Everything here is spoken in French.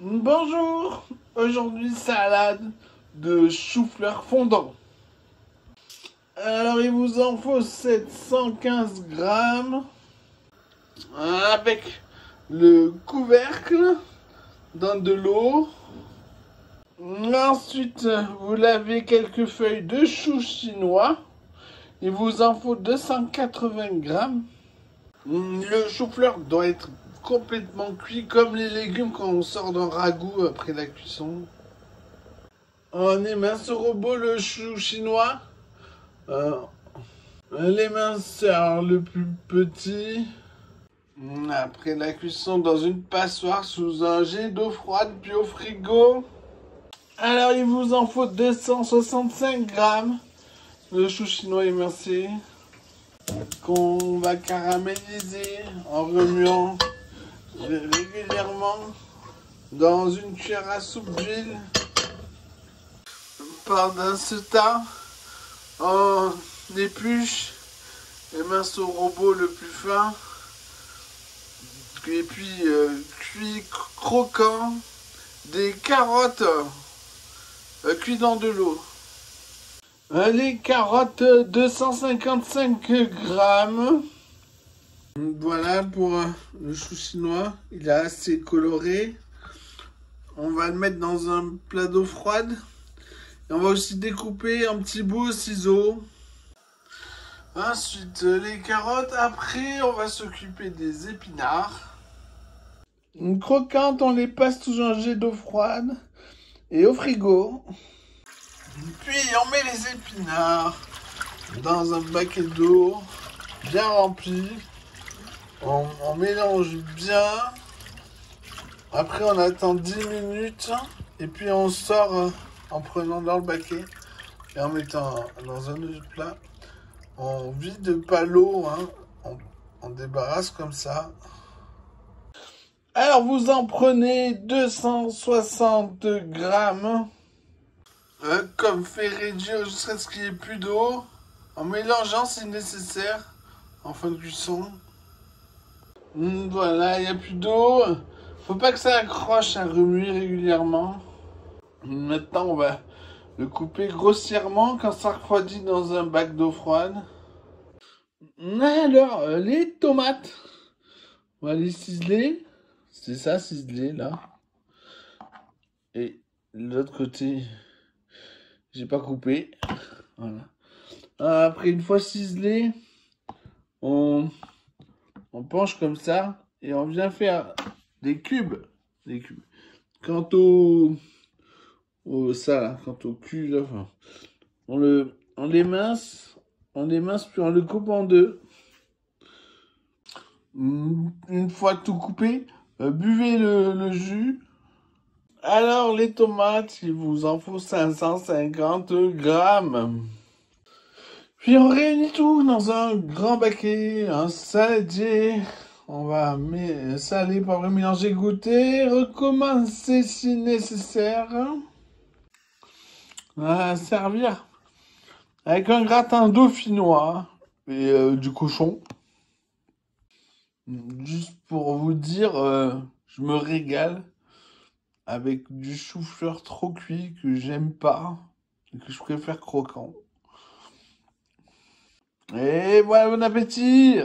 Bonjour, aujourd'hui salade de chou-fleur fondant. Alors il vous en faut 715 grammes avec le couvercle dans de l'eau. Ensuite vous lavez quelques feuilles de chou chinois. Il vous en faut 280 grammes. Le chou-fleur doit être complètement cuit comme les légumes quand on sort d'un ragoût après la cuisson. On émince au robot le chou chinois. L'éminceur le plus petit. Après la cuisson dans une passoire sous un jet d'eau froide puis au frigo. Alors il vous en faut 265 grammes de chou chinois émincé qu'on va caraméliser en remuant régulièrement dans une cuillère à soupe d'huile. Pendant ce temps, on épluche les minces au robot le plus fin et puis cuit croquant des carottes cuites dans de l'eau. Les carottes 255 grammes. Voilà pour le chou chinois, il est assez coloré. On va le mettre dans un plat d'eau froide. Et on va aussi découper en petits bouts au ciseau. Ensuite, les carottes. Après, on va s'occuper des épinards. Croquantes, on les passe sous un jet d'eau froide et au frigo. Puis, on met les épinards dans un baquet d'eau bien rempli. On mélange bien. Après, on attend 10 minutes. Et puis, on sort en prenant dans le baquet et en mettant dans un autre plat. On vide pas l'eau, hein. On débarrasse comme ça. Alors vous en prenez 260 grammes. Comme fait réduire jusqu'à ce qu'il n'y ait plus d'eau. En mélangeant si nécessaire. En fin de cuisson. Voilà, il n'y a plus d'eau. Faut pas que ça accroche à remuer régulièrement. Maintenant on va le couper grossièrement quand ça refroidit dans un bac d'eau froide. Alors, les tomates, on va les ciseler. C'est ça, ciseler là. Et l'autre côté, j'ai pas coupé. Voilà. Après, une fois ciselé, on penche comme ça et on vient faire des cubes. Des cubes. Quant au cul, là, enfin, on l'émince puis on le coupe en deux. Une fois tout coupé, buvez le jus. Alors les tomates, il vous en faut 550 grammes. Puis on réunit tout dans un grand baquet, un saladier. On va saler, poivrer, mélanger, goûter, recommencer si nécessaire. À servir avec un gratin dauphinois et du cochon. Juste pour vous dire, je me régale avec du chou-fleur trop cuit que j'aime pas et que je préfère croquant. Et voilà, bon appétit!